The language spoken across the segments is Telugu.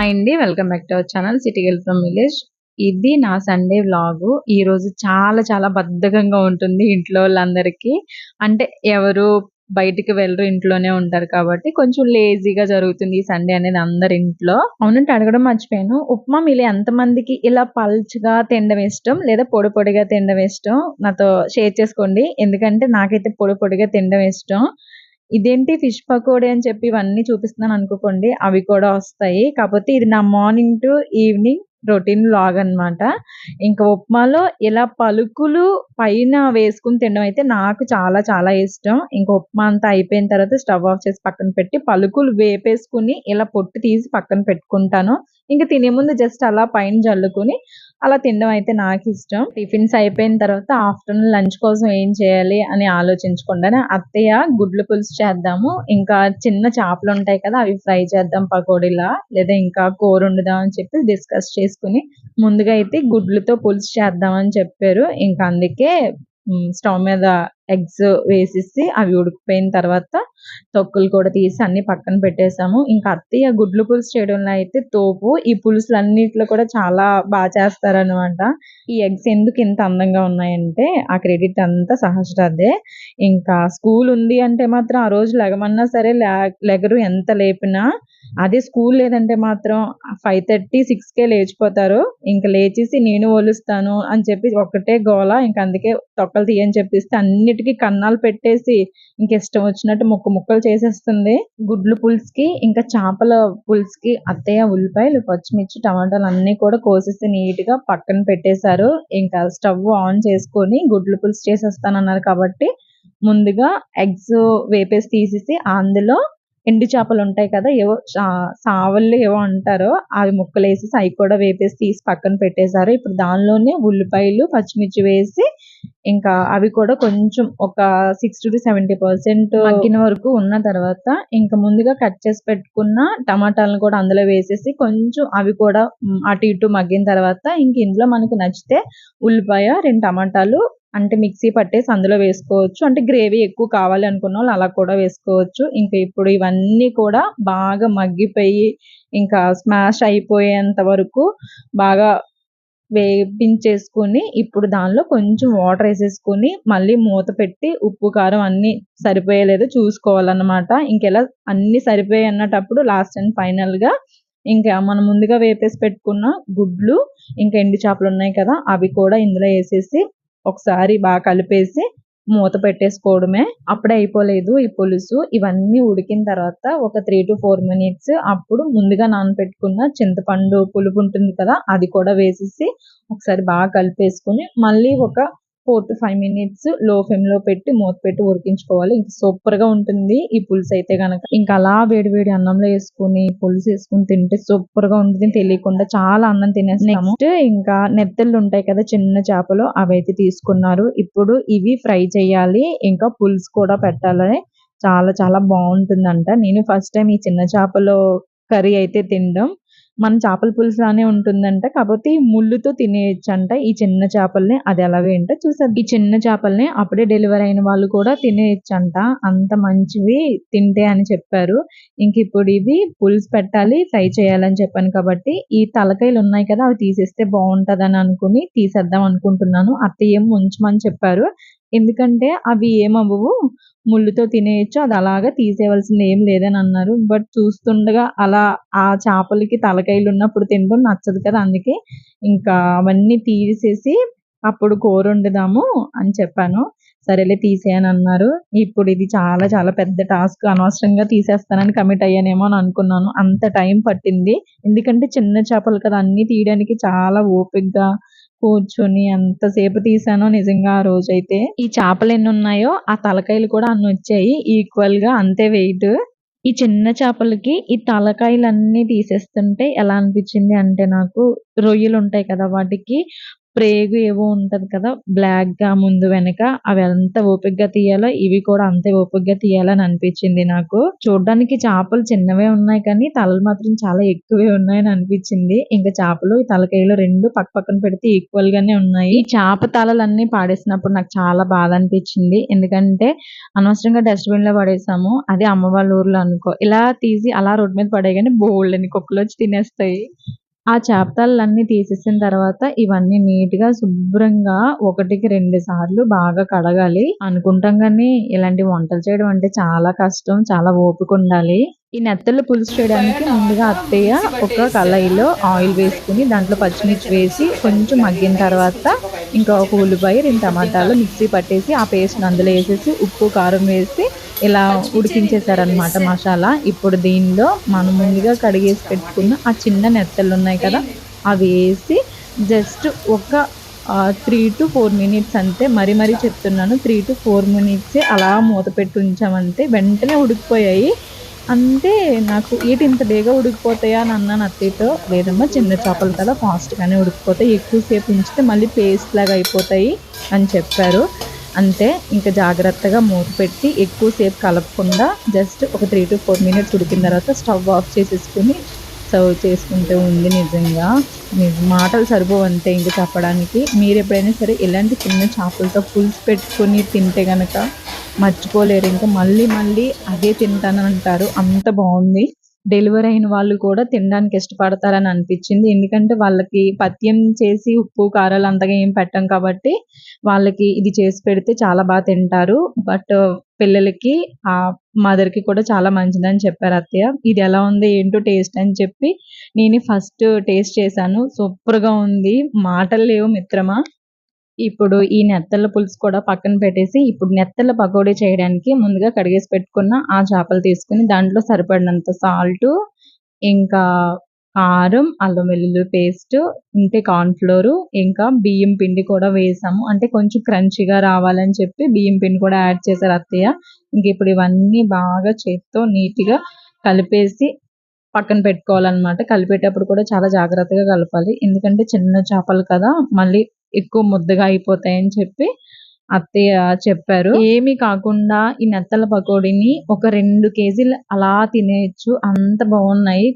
హాయ్ అండి. Welcome back to our channel city girl from village. ఇది నా సండే వ్లాగు. ఈరోజు చాలా బద్ధకంగా ఉంటుంది ఇంట్లో వాళ్ళందరికీ. అంటే ఎవరు బయటికి వెళ్ళరు, ఇంట్లోనే ఉంటారు కాబట్టి కొంచెం లేజీగా జరుగుతుంది ఈ సండే అనేది అందరి ఇంట్లో. అవునంటే అడగడం మర్చిపోయాను. ఉప్మా మీలో ఎంతమందికి ఇలా పల్చగా తినడం ఇష్టం లేదా పొడి పొడిగా తినడం ఇష్టం? నాతో షేర్ చేసుకోండి. ఎందుకంటే నాకైతే పొడి పొడిగా తినడం ఇష్టం. ఇదేంటి ఫిష్ పకోడీ అని చెప్పి ఇవన్నీ చూపిస్తున్నాను అనుకోకండి. అవి కూడా వస్తాయి. కాపోతే ఇది నా morning to evening routine vlog అన్నమాట. ఇంకా ఉప్మాలో ఇలా పలుకులు పైన వేసుకొని తినడం అయితే నాకు చాలా ఇష్టం. ఇంకా ఉప్మా అంతా అయిపోయిన తర్వాత స్టవ్ ఆఫ్ చేసి పక్కన పెట్టి పలుకులు వేపేసుకొని ఇలా పొట్టు తీసి పక్కన పెట్టుకుంటాను. ఇంక తినే ముందు జస్ట్ అలా పైన జల్లుకొని అలా తినడం అయితే నాకిష్టం. టిఫిన్స్ అయిపోయిన తర్వాత ఆఫ్టర్‌నూన్ లంచ్ కోసం ఏం చేయాలి అని ఆలోచించకుండానే అత్తయ్య గుడ్లు పులుసు చేద్దాము, ఇంకా చిన్న చేపలుంటాయి కదా! అవి ఫ్రై చేద్దాం పకోడీలా, లేదా ఇంకా కూరొండుదాం అని చెప్పి డిస్కస్ చేసుకొని ముందుగా అయితే గుడ్లుతో పులుసు చేద్దాం అని చెప్పారు. ఇంక అందుకే స్టవ్ మీద ఎగ్స్ వేసేసి అవి ఉడికిపోయిన తర్వాత తొక్కులు కూడా తీసి అన్నీ పక్కన పెట్టేసాము. ఇంకా అత్తయ్య గుడ్లు పులుసు చేయడంలో అయితే తోపు. ఈ పులుసులన్నిట్లో కూడా చాలా చేస్తారనమాట. ఈ ఎగ్స్ ఎందుకు ఇంత అందంగా ఉన్నాయంటే ఆ క్రెడిట్ అంతా సహస్రాదే. ఇంకా స్కూల్ ఉంది అంటే మాత్రం ఆ రోజు లెగమన్నా సరే లెగరు ఎంత లేపినా. అదే స్కూల్ లేదంటే మాత్రం 5:30, 6కే లేచిపోతారు. ఇంక లేచేసి నేను ఒలుస్తాను అని చెప్పి ఒకటే గోల. ఇంక అందుకే తొక్కలు తీయని చెప్పిస్తే అన్నిటికి కన్నాలు పెట్టేసి ఇంకిష్టం వచ్చినట్టు ముక్కలు చేసేస్తుంది. గుడ్లు పులుసుకి ఇంకా చేపల పులుసుకి అత్తయ్య ఉల్లిపాయలు, పచ్చిమిర్చి, టమాటాలు అన్నీ కూడా కోసేసి నీట్‌గా పక్కన పెట్టేశారు. ఇంకా స్టవ్ ఆన్ చేసుకొని గుడ్లు పులుసు చేసేస్తానన్నారు కాబట్టి ముందుగా ఎగ్స్ వేపేసి తీసేసి అందులో ఎండు చేపలుంటాయి కదా! ఏవో సావళ్ళు ఏవో అంటారు. అవి ముక్కలేసేసి అయి కూడా వేపేసి తీసి పక్కన పెట్టేశారు. ఇప్పుడు దానిలోనే ఉల్లిపాయలు, పచ్చిమిర్చి వేసి ఇంకా అవి కూడా కొంచెం ఒక 60-70% మగ్గిన వరకు ఉన్న తర్వాత ఇంకా ముందుగా కట్ చేసి పెట్టుకున్న టమాటాలను కూడా అందులో వేసేసి కొంచెం అవి కూడా అటు ఇటు మగ్గిన తర్వాత ఇంక ఇందులో మనకి నచ్చితే ఉల్లిపాయ, 2 టమాటాలు అంటే మిక్సీ పట్టేసి అందులో వేసుకోవచ్చు. అంటే గ్రేవీ ఎక్కువ కావాలి అనుకున్నోళ్ళు అలా కూడా వేసుకోవచ్చు. ఇంక ఇప్పుడు ఇవన్నీ కూడా బాగా మగ్గిపోయి ఇంకా స్మాష్ అయిపోయేంత వరకు బాగా వేపించేసుకొని ఇప్పుడు దానిలో కొంచెం వాటర్ ఏసేసుకొని మళ్ళీ మూత పెట్టి ఉప్పు, కారం అన్నీ సరిపోయాయో లేదో చూసుకోవాలన్నమాట. ఇంకిలా అన్నీ సరిపోయాయి అన్నటప్పుడు లాస్ట్ అండ్ ఫైనల్‌గా ఇంకా మనం ముందుగా వేపేసి పెట్టుకున్న గుడ్లు, ఇంకా ఎండు చేపలున్నాయి కదా! అవి కూడా ఇందులో ఏసేసి ఒకసారి కలిపేసి మూత పెట్టేసుకోవడమే. అప్పుడే అయిపోలేదు ఈ పులుసు. ఇవన్నీ ఉడికిన తర్వాత ఒక 3-4 మినిట్స్ అప్పుడు ముందుగా నానబెట్టుకున్న చింతపండు పులుపు ఉంటుంది కదా! అది కూడా వేసేసి ఒకసారి కలిపేసుకొని మళ్ళీ ఒక 4-5 మినిట్స్ లో ఫ్లేమ్‌లో పెట్టి మూత పెట్టి ఉడికించుకోవాలి. ఇంక సూపర్‌గా ఉంటుంది ఈ పులుసయితే గనక. ఇంకా అలా వేడి అన్నంలో ఏసుకొని పులుసేసుకొని తింటే సూపర్‌గా ఉంటుంది. తెలియకుండా చాలా అన్నం తినేస్తాము. నెక్స్ట్ ఇంకా నెత్తళ్ళుంటాయి కదా! చిన్న చేపలు అవైతే తీసుకున్నారు. ఇప్పుడు ఇవి ఫ్రై చేయాలి. ఇంకా పులుసు కూడా పెట్టాలి. చాలా బావుంటుందంట. నేను ఫస్ట్ టైమ్ ఈ చిన్న చేపలు కర్రీ అయితే తినడం. మన చేపల పులుసులానే ఉంటుందంట. కాపోతే ఈ ముళ్ళుతో తినేయొచ్చంట ఈ చిన్న చేపల్ని. అది ఎలాగో ఏంటో చూసేద్దాం. ఈ చిన్న చేపల్ని అప్పుడే డెలివరీ అయిన వాళ్ళు కూడా తినేయొచ్చంట. అంత మంచివి తింటే అని చెప్పారు. ఇంకిప్పుడు ఇవి పులుసు పెట్టాలి, ఫ్రై చేయాలని చెప్పాను కాబట్టి ఈ తలకాయలున్నాయి కదా! అవి తీసేస్తే బావుంటదని అనుకుని తీసేద్దాం అనుకుంటున్నాను. అత్తయ్య ఏమో ఉంచమని చెప్పారు. ఎందుకంటే అవి ఏమవ్వవు, ముళ్ళుతో తినేయొచ్చు. అది అలాగా తీసేయవలసింది ఏం లేదని అన్నారు. బట్ చూస్తుండగా అలా ఆ చేపలకి తలకాయలున్నప్పుడు తినడం నచ్చదు కదా! అందుకే ఇంకా అవన్నీ తీసేసి అప్పుడు కూరొండుదాము అని చెప్పాను. సరేలే తీసేయనన్నారు. ఇప్పుడు ఇది చాలా పెద్ద టాస్క్. అనవసరంగా తీసేస్తానని కమిట్ అయ్యానేమో అని అనుకున్నాను. అంత టైం పట్టింది. ఎందుకంటే చిన్న చేపలు కదా! అన్నీ తీయడానికి చాలా ఓపికగా కూర్చొని ఎంతసేపు తీసానో నిజంగా ఆ రోజైతే. ఈ చేపలెన్నున్నాయో ఆ తలకాయలు కూడా అన్నొచ్చాయి. ఈక్వల్‌గా అంతే వెయిట్. ఈ చిన్న చేపలకి ఈ తలకాయలన్నీ తీసేస్తుంటే ఎలా అనిపించింది అంటే నాకు రొయ్యలుంటాయి కదా! వాటికి ప్రేగు ఏవో ఉంటది కదా! బ్లాక్‌గా ముందు వెనక అవి ఎంత ఓపికగా తీయాలో ఇవి కూడా అంతే ఓపికగా తీయాలని అనిపించింది నాకు. చూడ్డానికి చేపలు చిన్నవే ఉన్నాయి కానీ తలలు మాత్రం చాలా ఎక్కువే ఉన్నాయని అనిపించింది. ఇంక చేపలు తలకాయలు 2 పక్కన పెడితే ఈక్వల్‌గానే ఉన్నాయి. ఈ చేప తలలన్నీ పాడేసినప్పుడు నాకు చాలా బాధ అనిపించింది. ఎందుకంటే అనవసరంగా డస్ట్‌బిన్‌లో పడేసాము. అదే అమ్మ వాళ్ళ ఊర్లో అనుకో ఇలా తీసి అలా రోడ్డు మీద పడేయగానే బోలెడన్ని కుక్కలొచ్చి తినేస్తాయి. ఆ చేపతలలన్నీ తీసేసిన తర్వాత ఇవన్నీ నీట్‌గా శుభ్రంగా ఒకటికి 2 సార్లు బాగా కడగాలి. అనుకుంటాం గానీ ఇలాంటి వంటలు చేయడం అంటే చాలా కష్టం. చాలా ఓపికుండాలి. ఈ నెత్తళ్ళు పులుసు చేయడానికి ముందుగా అత్తయ్య ఒక కళాయిలో ఆయిల్ వేసుకొని దాంట్లో పచ్చిమిర్చి వేసి కొంచెం మగ్గిన తర్వాత ఇంకా ఒక ఉల్లిపాయ, 2 టమాటాలు మిక్సీ పట్టేసి ఆ పేస్ట్‌ని అందులో ఏసేసి ఉప్పు, కారం వేసి ఇలా ఉడికించేసారనమాట మసాలా. ఇప్పుడు దీనిలో మనం ముందుగా కడిగేసి పెట్టుకున్న ఆ చిన్న నెత్తళ్ళున్నాయి కదా! అవి ఏసి జస్ట్ ఒక 3-4 మినిట్స్ అంతే. మరీ చెప్తున్నాను. 3-4 మినిట్సే అలా మూత పెట్టి ఉంచామంతే. వెంటనే ఉడికిపోయాయి. అంటే నాకు ఏటి ఇంత బేగా ఉడికిపోతాయా అని అన్నాను అత్తయ్యతో. లేదమ్మా చిన్న చేపలు కదా ఫాస్ట్‌గానే ఉడికిపోతాయి. ఎక్కువ సేపు ఉంచితే మళ్ళీ పేస్ట్ లాగా అయిపోతాయి అని చెప్పారు. అంతే ఇంక జాగ్రత్తగా మూత పెట్టి ఎక్కువ సేపు కలపకుండా జస్ట్ ఒక 3-4 మినిట్స్ ఉడికిన తర్వాత స్టవ్ ఆఫ్ చేసేసుకొని సర్వ్ చేసుకుంటే ఉంది నిజంగా. మాటలు సరిపోవంతే ఇంక చెప్పడానికి. మీరెప్పుడైనా సరే ఇలాంటి చిన్న చేపలతో పులుసు పెట్టుకొని తింటే గనక మర్చిపోలేరు. ఇంకా మళ్ళీ అదే తింటానంటారు. అంత బావుంది. డెలివరీ అయిన వాళ్ళు కూడా తినడానికి ఇష్టపడతారని అనిపిచ్చింది. ఎందుకంటే వాళ్ళకి పథ్యం చేసి ఉప్పు, కారాలు అంతగా ఏం పెట్టం కాబట్టి వాళ్ళకి ఇది చేసి పెడితే చాలా తింటారు. బట్ పిల్లలకి మదర్‌కి కూడా చాలా మంచిదని చెప్పారు అత్తయ్య. ఇది ఎలా ఉంది ఏంటో టేస్ట్ అని చెప్పి నేనే ఫస్ట్ టేస్ట్ చేశాను. సూపర్‌గా ఉంది. మాటలు లేవు మిత్రమా. ఇప్పుడు ఈ నెత్తళ్ళ పులుసు కూడా పక్కన పెట్టేసి, ఇప్పుడు నెత్తళ్ళ పకోడీ చేయడానికి ముందుగా కడిగేసి పెట్టుకున్న ఆ చేపలు తీసుకొని దాంట్లో సరిపడినంత సాల్టు, ఇంకా కారం, అల్లం వెల్లుల్లి పేస్టు, ఇంతే కార్న్ ఫ్లోరు, ఇంకా బియ్యం పిండి కూడా వేసాము. అంటే కొంచెం క్రంచీగా రావాలని చెప్పి బియ్యం పిండి కూడా యాడ్ చేశారు అత్తయ్య. ఇంకిప్పుడు ఇవన్నీ బాగా చేత్తో నీట్‌గా కలిపేసి పక్కన పెట్టుకోవాలనమాట. కలిపేటప్పుడు కూడా చాలా జాగ్రత్తగా కలపాలి. ఎందుకంటే చిన్న చేపలు కదా! మళ్ళీ ఎక్కువ ముద్దగా అయిపోతాయని చెప్పి అత్తయ్య చెప్పారు. ఏమి కాకుండా ఈ నెత్తళ్ళ పకోడీని ఒక 2 కేజీలు అలా తినేయొచ్చు. అంత బావున్నాయి.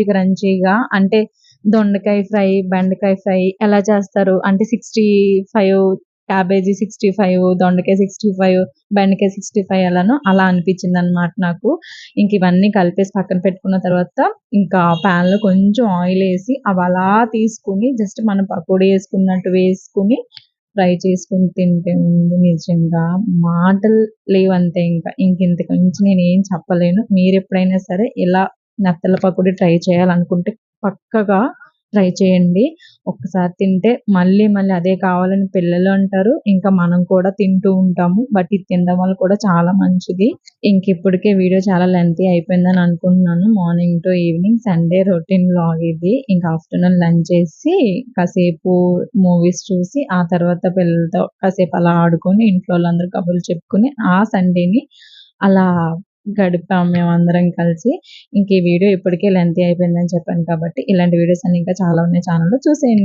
క్రంచీగా అంటే దొండకాయ ఫ్రై, బెండకాయ ఫ్రై ఎలా చేస్తారు? అంటే 65 క్యాబేజీ 65, దొండకాయ 65, బెండకాయ 65 ఎలానో అలా అనిపించిందనమాట నాకు. ఇంక ఇవన్నీ కలిపేసి పక్కన పెట్టుకున్న తర్వాత ఇంకా పాన్‌లో కొంచెం ఆయిలేసి అవి అలా తీసుకొని జస్ట్ మనం పకోడీ ఏసుకున్నట్టు వేసుకొని ఫ్రై చేసుకొని తింటే ఉంది నిజంగా మాటలు లేవంతే ఇంకా. ఇంకింతకు మించి నేనేం చెప్పలేను. మీరెప్పుడైనా సరే ఇలా నెత్తళ్ళ పకోడీ ట్రై చేయాలనుకుంటే పక్కగా ట్రై చేయండి. ఒక్కసారి తింటే మళ్ళీ అదే కావాలని పిల్లలు అంటారు. ఇంకా మనం కూడా తింటూ ఉంటాము. బట్ ఇది తినడం వల్ల కూడా చాలా మంచిది. ఇంకిప్పటికే వీడియో చాలా లెంతీ అయిపోయిందని అనుకుంటున్నాను. Morning to evening Sunday routine vlog ఇది. ఇంకా ఆఫ్టర్‌నూన్ లంచ్ చేసి కాసేపు మూవీస్ చూసి ఆ తర్వాత పిల్లలతో కాసేపు అలా ఆడుకొని ఇంట్లో వాళ్ళందరూ కబుర్లు చెప్పుకొని ఆ సండేని అలా గడిపాం మేమందరం కలిసి. ఇంక ఈ వీడియో ఇప్పటికే లెంతీ అయిపోయిందని చెప్పాను కాబట్టి ఇలాంటి వీడియోస్ అన్నీ ఇంకా చాలా ఉన్నాయి ఛానెల్‌లో చూసేయండి.